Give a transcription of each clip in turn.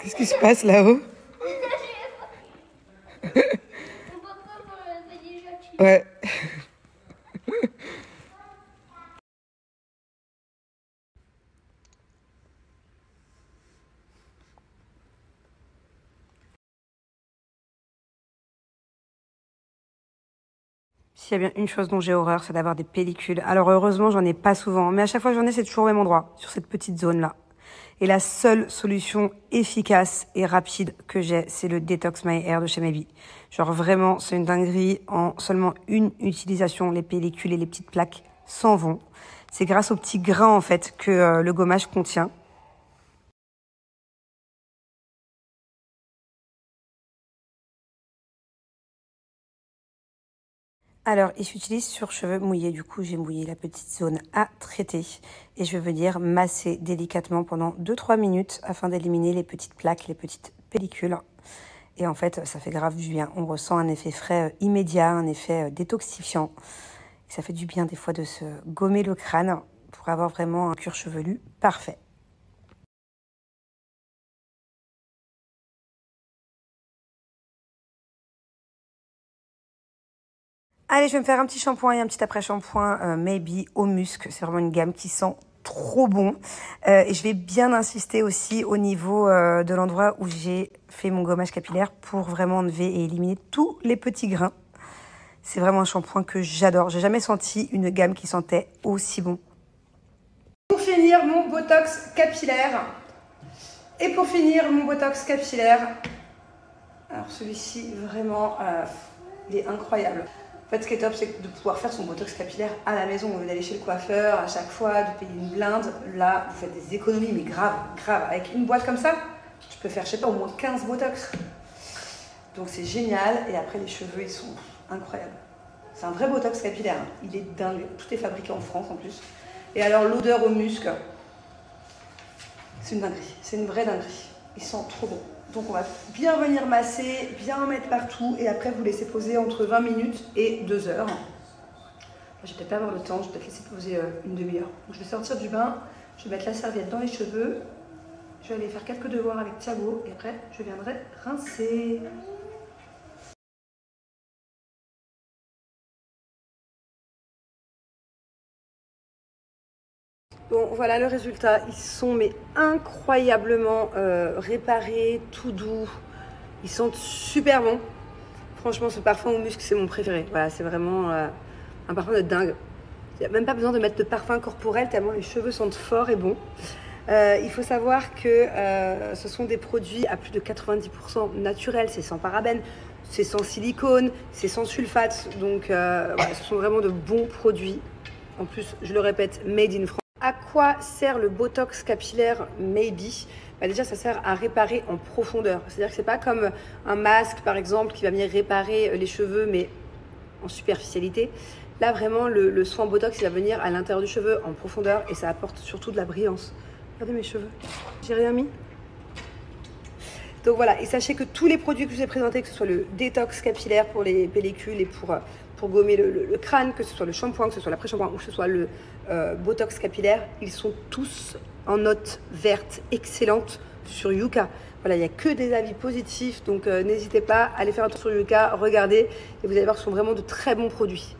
Qu'est-ce qui se passe là-haut? Ouais. S'il y a bien une chose dont j'ai horreur, c'est d'avoir des pellicules. Alors heureusement, j'en ai pas souvent, mais à chaque fois que j'en ai, c'est toujours au même endroit, sur cette petite zone-là. Et la seule solution efficace et rapide que j'ai, c'est le Detox My Hair de chez Maybe. Genre vraiment, c'est une dinguerie. En seulement une utilisation, les pellicules et les petites plaques s'en vont. C'est grâce aux petits grains en fait que le gommage contient. Alors, il s'utilise sur cheveux mouillés. Du coup, j'ai mouillé la petite zone à traiter. Et je vais venir masser délicatement pendant 2-3 minutes afin d'éliminer les petites plaques, les petites pellicules. Et en fait, ça fait grave du bien. On ressent un effet frais immédiat, un effet détoxifiant. Et ça fait du bien des fois de se gommer le crâne pour avoir vraiment un cuir chevelu parfait. Allez, je vais me faire un petit shampoing et un petit après-shampoing Maybe au musc. C'est vraiment une gamme qui sent trop bon. Et je vais bien insister aussi au niveau de l'endroit où j'ai fait mon gommage capillaire pour vraiment enlever et éliminer tous les petits grains. C'est vraiment un shampoing que j'adore. J'ai jamais senti une gamme qui sentait aussi bon. Pour finir, mon botox capillaire. Et pour finir, mon botox capillaire. Alors celui-ci, vraiment, il est incroyable. En fait, ce qui est top, c'est de pouvoir faire son botox capillaire à la maison, au lieu d'aller chez le coiffeur à chaque fois, de payer une blinde. Là, vous faites des économies, mais grave, grave. Avec une boîte comme ça, je peux faire, je sais pas, au moins 15 botox. Donc c'est génial. Et après, les cheveux, ils sont incroyables. C'est un vrai botox capillaire. Il est dingue. Tout est fabriqué en France en plus. Et alors, l'odeur au musc, c'est une dinguerie. C'est une vraie dinguerie. Il sent trop bon. Donc on va bien venir masser, bien en mettre partout et après vous laissez poser entre 20 minutes et 2 heures. Je vais peut-être pas avoir le temps, je vais peut-être laisser poser une demi-heure. Donc je vais sortir du bain, je vais mettre la serviette dans les cheveux, je vais aller faire quelques devoirs avec Thiago et après je viendrai rincer. Bon, voilà le résultat. Ils sont mais incroyablement réparés, tout doux. Ils sentent super bon. Franchement, ce parfum au musc, c'est mon préféré. Voilà, c'est vraiment un parfum de dingue. Il n'y a même pas besoin de mettre de parfum corporel tellement les cheveux sentent fort et bon. Il faut savoir que ce sont des produits à plus de 90% naturels. C'est sans parabènes, c'est sans silicone, c'est sans sulfate. Donc, voilà, ce sont vraiment de bons produits. En plus, je le répète, made in France. À quoi sert le botox capillaire Maybe? Déjà, ça sert à réparer en profondeur. C'est-à-dire que c'est pas comme un masque, par exemple, qui va venir réparer les cheveux, mais en superficialité. Là, vraiment, le soin botox, il va venir à l'intérieur du cheveu, en profondeur, et ça apporte surtout de la brillance. Regardez mes cheveux. J'ai rien mis. Donc voilà, et sachez que tous les produits que je vous ai présentés, que ce soit le détox capillaire pour les pellicules et pour gommer le crâne, que ce soit le shampoing, que ce soit l'après-shampoing ou que ce soit le botox capillaire, ils sont tous en note verte excellente sur Yuka. Voilà, il n'y a que des avis positifs, donc n'hésitez pas à aller faire un tour sur Yuka, regardez, et vous allez voir que ce sont vraiment de très bons produits.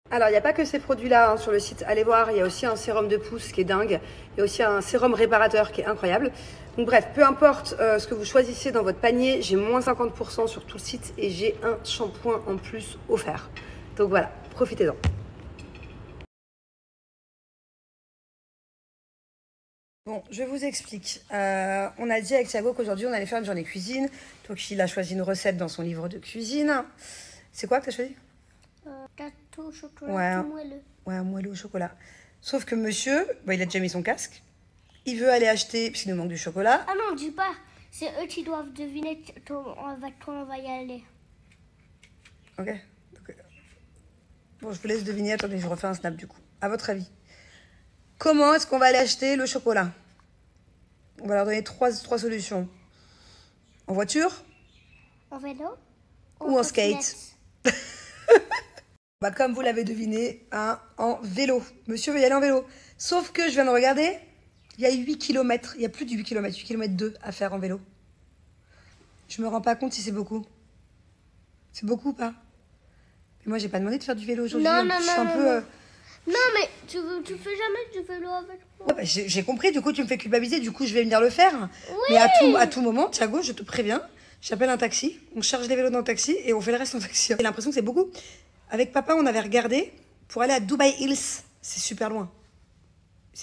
Alors, il n'y a pas que ces produits-là hein, sur le site. Allez voir, il y a aussi un sérum de pouce qui est dingue. Il y a aussi un sérum réparateur qui est incroyable. Donc bref, peu importe ce que vous choisissez dans votre panier, j'ai moins 50% sur tout le site et j'ai un shampoing en plus offert. Donc voilà, profitez-en. Bon, je vous explique. On a dit avec Thiago qu'aujourd'hui, on allait faire une journée cuisine. Donc, il a choisi une recette dans son livre de cuisine. C'est quoi que tu as choisi? Gâteau au chocolat tout moelleux. Ouais, un moelleux au chocolat. Sauf que monsieur, bah, il a déjà mis son casque. Il veut aller acheter, puisqu'il nous manque du chocolat. Ah non, dis pas. C'est eux qui doivent deviner quand on va y aller. Ok. Donc, bon, je vous laisse deviner. Attendez, je refais un snap du coup. À votre avis, comment est-ce qu'on va aller acheter le chocolat? On va leur donner trois solutions. En voiture? En vélo? Ou en skate? Bah, comme vous l'avez deviné, hein, en vélo. Monsieur veut y aller en vélo. Sauf que je viens de regarder, il y a 8 km, il y a plus de 8 km, 8 km 2 à faire en vélo. Je me rends pas compte si c'est beaucoup. C'est beaucoup ou pas? Mais moi, j'ai pas demandé de faire du vélo aujourd'hui. Non, je suis un peu... Non, mais tu fais jamais du vélo avec moi. Ouais, bah, j'ai compris, du coup, tu me fais culpabiliser, du coup, je vais venir le faire. Oui. Mais à tout moment, Thiago, je te préviens, j'appelle un taxi, on charge les vélos dans le taxi et on fait le reste en taxi. J'ai l'impression que c'est beaucoup. Avec papa, on avait regardé pour aller à Dubai Hills. C'est super loin.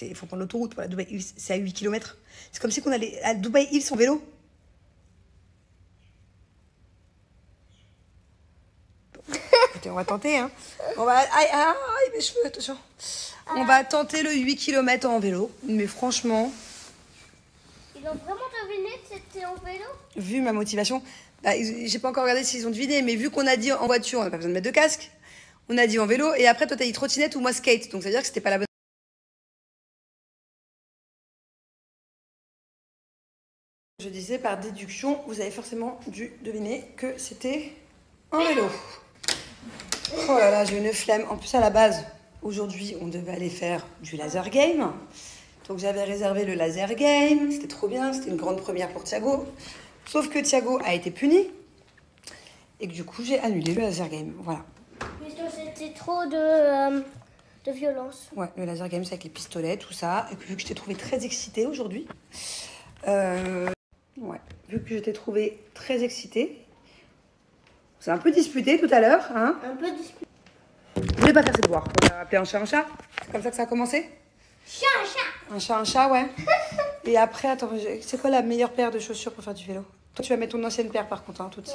Il faut prendre l'autoroute pour aller à Dubai Hills. C'est à 8 km. C'est comme si on allait à Dubai Hills en vélo. Écoutez, on va tenter, hein. On va... Aïe, mes cheveux, attention. On va tenter le 8 km en vélo. Mais franchement... Ils ont vraiment deviné que c'était en vélo? Vu ma motivation... Bah, j'ai pas encore regardé s'ils ont deviné, mais vu qu'on a dit en voiture, on n'a pas besoin de mettre de casque. On a dit en vélo, et après, toi, t'as dit trottinette ou moi skate. Donc, ça veut dire que c'était pas la bonne... Je disais, par déduction, vous avez forcément dû deviner que c'était en vélo. Oh là là, j'ai une flemme. En plus, à la base, aujourd'hui, on devait aller faire du laser game. Donc, j'avais réservé le laser game. C'était trop bien. C'était une grande première pour Thiago. Sauf que Thiago a été puni. Et que du coup, j'ai annulé le laser game. Voilà. Parce que c'était trop de violence. Ouais, le laser game, c'est avec les pistolets, tout ça. Et puis, vu que je t'ai trouvé très excitée aujourd'hui. Ouais, vu que je t'ai trouvé très excitée. C'est un peu disputé tout à l'heure, hein. Un peu disputé. Vous voulez pas faire ses devoirs? On va appeler un chat un chat? C'est comme ça que ça a commencé? Chat. Un chat, ouais. Et après, attends, c'est quoi la meilleure paire de chaussures pour faire du vélo? Toi, tu vas mettre ton ancienne paire par contre, hein, toute. Ouais.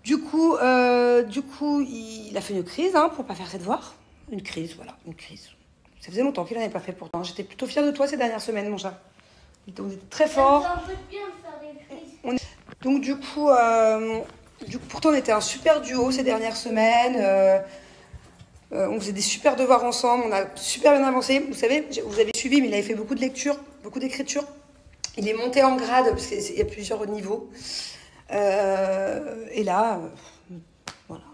Du coup, il a fait une crise, hein, pour pas faire ses devoirs. Une crise, voilà, une crise. Ça faisait longtemps qu'il n'en avait pas fait pourtant. J'étais plutôt fière de toi ces dernières semaines, mon chat. On était très fort. Ça fait bien de faire des crises. Donc du coup, pourtant on était un super duo ces dernières semaines. On faisait des super devoirs ensemble, on a super bien avancé. Vous savez, vous avez suivi, mais il avait fait beaucoup de lecture, beaucoup d'écriture. Il est monté en grade parce qu'il y a plusieurs niveaux. Et là, voilà,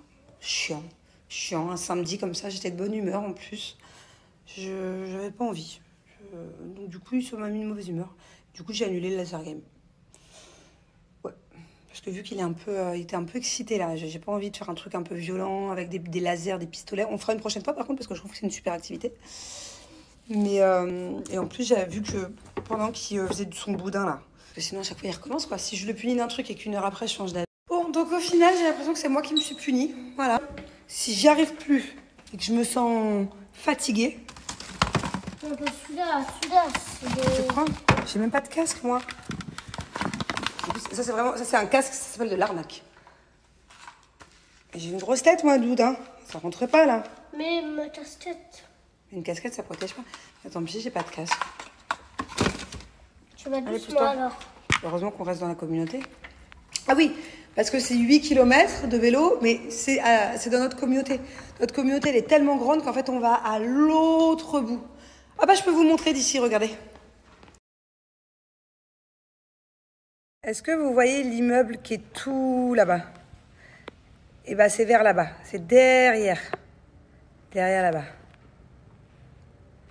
chiant, un samedi comme ça, j'étais de bonne humeur en plus. Je n'avais pas envie. Donc du coup, ça m'a mis une mauvaise humeur. Du coup, j'ai annulé le laser game. Ouais. Parce que vu qu'il est il était un peu excité là, j'ai pas envie de faire un truc un peu violent avec des lasers, des pistolets. On fera une prochaine fois par contre parce que je trouve que c'est une super activité. Mais et en plus, j'avais vu que pendant qu'il faisait son boudin là, parce que sinon à chaque fois il recommence quoi. Si je le punis d'un truc et qu'une heure après je change d'avis. Bon, donc au final, j'ai l'impression que c'est moi qui me suis punie. Voilà. Si j'y arrive plus et que je me sens fatiguée. Celui-là, c'est des... Tu crois? J'ai même pas de casque, moi. En plus, ça, c'est un casque, ça s'appelle de l'arnaque. J'ai une grosse tête, moi, Doud, hein. Ça rentrait pas, là. Mais ma casse-tête. Une casquette, ça protège pas. Attends, mais j'ai pas de casque. Tu vas Allez, doucement, pousse-toi. alors. Heureusement qu'on reste dans la communauté. Ah oui, parce que c'est 8 km de vélo, mais c'est dans notre communauté. Notre communauté, elle est tellement grande qu'en fait, on va à l'autre bout. Ah bah, je peux vous montrer d'ici, regardez. Est-ce que vous voyez l'immeuble qui est tout là-bas? Eh ben, c'est vers là-bas. C'est derrière. Derrière là-bas.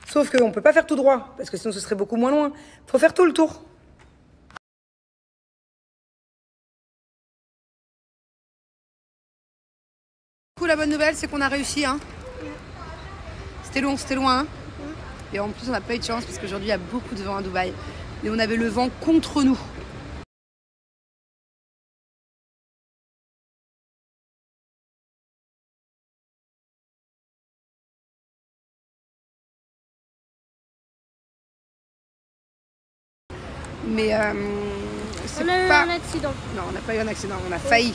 Sauf qu'on ne peut pas faire tout droit, parce que sinon ce serait beaucoup moins loin. Il faut faire tout le tour. Du coup, la bonne nouvelle, c'est qu'on a réussi. Hein. C'était loin. Hein. Et en plus, on n'a pas eu de chance, parce qu'aujourd'hui, il y a beaucoup de vent à Dubaï. Mais on avait le vent contre nous. Mais c'est On a eu pas... un accident. Non, on n'a pas eu un accident, on a failli.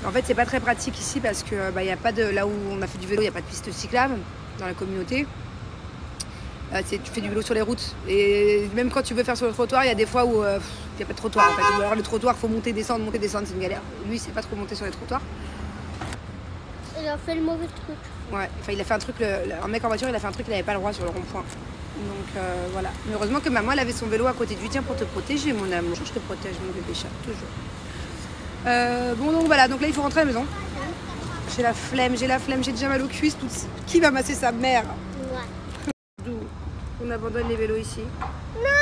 En fait, c'est pas très pratique ici parce que y a pas de... là où on a fait du vélo, il n'y a pas de piste cyclable dans la communauté. Tu fais du vélo sur les routes. Et même quand tu veux faire sur le trottoir, il y a des fois où il n'y a pas de trottoir. En fait. Ou alors le trottoir, il faut monter, descendre, c'est une galère. Lui, il sait pas trop monter sur les trottoirs. Il a fait le mauvais truc. Ouais, enfin, il a fait un truc, un mec en voiture, il a fait un truc qu'il n'avait pas le droit sur le rond-point. Donc voilà. Mais heureusement que maman, elle avait son vélo à côté de lui. Tiens, pour te protéger, mon amour. Je te protège, mon bébé chat, toujours. Bon, donc voilà. Donc là, il faut rentrer à la maison. J'ai la flemme, j'ai déjà mal aux cuisses. Qui va masser sa mère? Ouais. D'où on abandonne les vélos ici.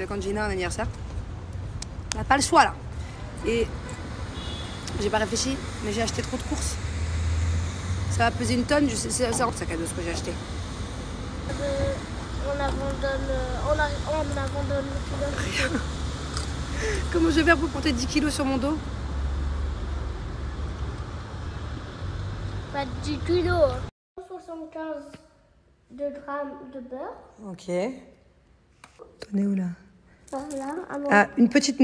Quand Gina a un anniversaire, on n'a pas le choix là. Et j'ai pas réfléchi, mais j'ai acheté trop de courses. Ça va peser une tonne, c'est un sac à dos ce que j'ai acheté. On abandonne le kilo. Comment je vais faire pour porter 10 kilos sur mon dos? Pas 10 kilos. 75 de grammes de beurre. Ok. T'en es où là? Voilà. Ah, une petite noix.